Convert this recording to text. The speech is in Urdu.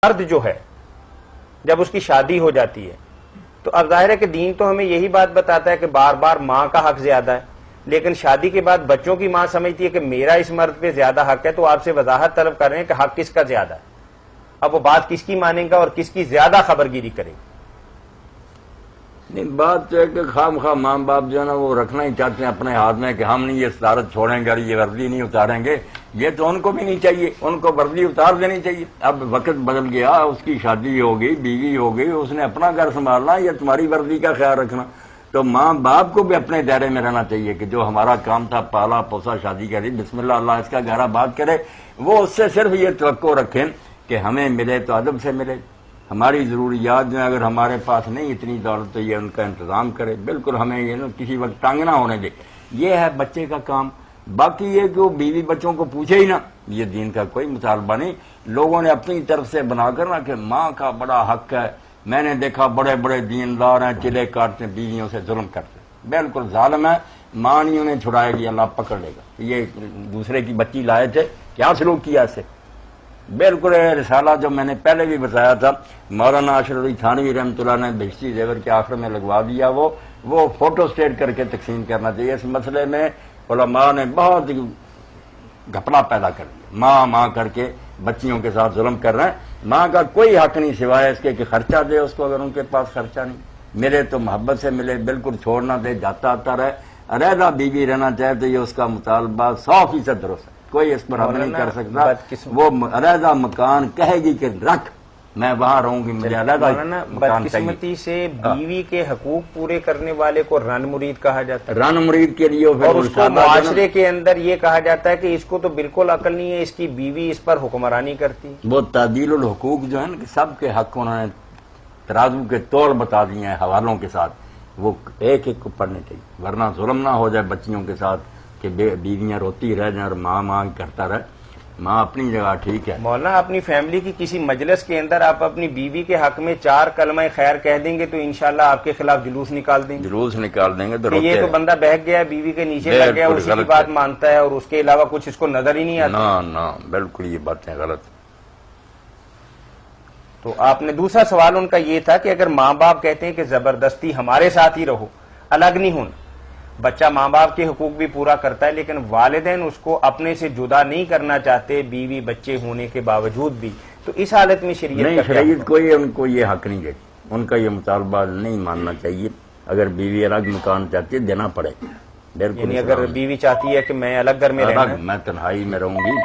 مرد جو ہے جب اس کی شادی ہو جاتی ہے تو اب ظاہر ہے کہ دین تو ہمیں یہی بات بتاتا ہے کہ بار بار ماں کا حق زیادہ ہے، لیکن شادی کے بعد بچوں کی ماں سمجھتی ہے کہ میرا اس مرد پہ زیادہ حق ہے، تو آپ سے وضاحت طلب کر رہے ہیں کہ حق کس کا زیادہ ہے، اب وہ بات کس کی مانیں گا اور کس کی زیادہ خبرگیری کرے گا؟ نہیں، بات تو ہے کہ خام خواہ ماں باپ جو ہے نا وہ رکھنا ہی چاہتے ہیں اپنے ہاتھ میں کہ ہم نہیں یہ صدارت چھوڑیں گے اور یہ وردی نہیں اتاریں گے. یہ تو ان کو بھی نہیں چاہیے، ان کو وردی اتار دینی چاہیے. اب وقت بدل گیا، اس کی شادی ہو گئی، بیوی ہو گئی، اس نے اپنا گھر سنبھالنا یا تمہاری وردی کا خیال رکھنا. تو ماں باپ کو بھی اپنے دائرے میں رہنا چاہیے کہ جو ہمارا کام تھا پالا پوسا شادی کری، بسم اللہ اللہ اس کا گھر آباد کرے. وہ اس سے صرف یہ توقع رکھیں کہ ہمیں ملے تو ادب سے ملے، ہماری ضروریات جو اگر ہمارے پاس نہیں اتنی دولت تو یہ ان کا انتظام کرے. بالکل ہمیں یہ کسی وقت تنگ نہ ہونے دے. یہ ہے بچے کا کام. باقی یہ جو بیوی بچوں کو پوچھے ہی نا، یہ دین کا کوئی مطالبہ نہیں. لوگوں نے اپنی طرف سے بنا کر نا کہ ماں کا بڑا حق ہے. میں نے دیکھا بڑے بڑے دیندار ہیں، چلے کاٹتے بیویوں سے ظلم کرتے. بالکل ظالم ہے. ماں نہیں انہیں چھڑائے گی، اللہ پکڑ لے گا. یہ دوسرے کی بچی لائے تھے، کیا سلوک کیا اسے؟ بالکل رسالہ جو میں نے پہلے بھی بتایا تھا، مولانا اشرف علی تھانوی رحمۃ اللہ نے بہشتی زیور کے آخر میں لگوا دیا. وہ فوٹو اسٹیٹ کر کے تقسیم کرنا چاہیے. اس مسئلے میں علماء نے بہت گھپلا پیدا کر دیا. ماں کر کے بچیوں کے ساتھ ظلم کر رہے ہیں. ماں کا کوئی حق نہیں سوائے اس کے کہ خرچہ دے اس کو. اگر ان کے پاس خرچہ نہیں ملے تو محبت سے ملے، بالکل چھوڑنا دے، جاتا آتا رہے. علیحدہ بیوی رہنا چاہے تو یہ اس کا مطالبہ 100% درست ہے، کوئی اس پر عمل نہیں کر سکتا. وہ علیحدہ مکان کہے گی کہ رکھ، میں وہاں رہوں گی، مجھے علیحدہ مکان بدقسمتی سے بیوی کے حقوق پورے کرنے والے کو رن مرید کہا جاتا ہے. رن مرید کے لیے اور اس کو معاشرے کے اندر یہ کہا جاتا ہے کہ اس کو تو بالکل عقل نہیں ہے، اس کی بیوی اس پر حکمرانی کرتی. وہ تعدیل الحقوق جو ہے نا کہ سب کے حق انہوں نے ترازو کے طور بتا دیے ہیں حوالوں کے ساتھ. وہ ایک ایک کو پڑھنے چاہیے، ورنہ ظلم نہ ہو جائے بچیوں کے ساتھ کہ بیویاں روتی رہ جائیں اور ماں کرتا رہے. ماں اپنی جگہ ٹھیک ہے. مولانا اپنی فیملی کی کسی مجلس کے اندر آپ اپنی بیوی کے حق میں 4 کلمہ خیر کہہ دیں گے تو انشاءاللہ آپ کے خلاف جلوس نکال دیں گے. جلوس نکال دیں گے تو یہ تو بندہ بہک گیا، بیوی کے نیچے لگ گیا، اسی کی بات مانتا ہے اور اس کے علاوہ کچھ اس کو نظر ہی نہیں آتا. نہ بالکل یہ باتیں غلط. تو آپ نے دوسرا سوال ان کا یہ تھا کہ اگر ماں باپ کہتے ہیں کہ زبردستی ہمارے ساتھ ہی رہو، الگ نہیں ہونا، بچہ ماں باپ کے حقوق بھی پورا کرتا ہے لیکن والدین اس کو اپنے سے جدا نہیں کرنا چاہتے بیوی بچے ہونے کے باوجود بھی، تو اس حالت میں شریعت کوئی ان کو یہ حق نہیں دیتی. ان کا یہ مطالبہ نہیں ماننا چاہیے. اگر بیوی الگ مکان چاہتی ہے دینا پڑے. یعنی اگر بیوی چاہتی ہے کہ میں الگ گھر میں رہنا، میں تنہائی میں رہوں گی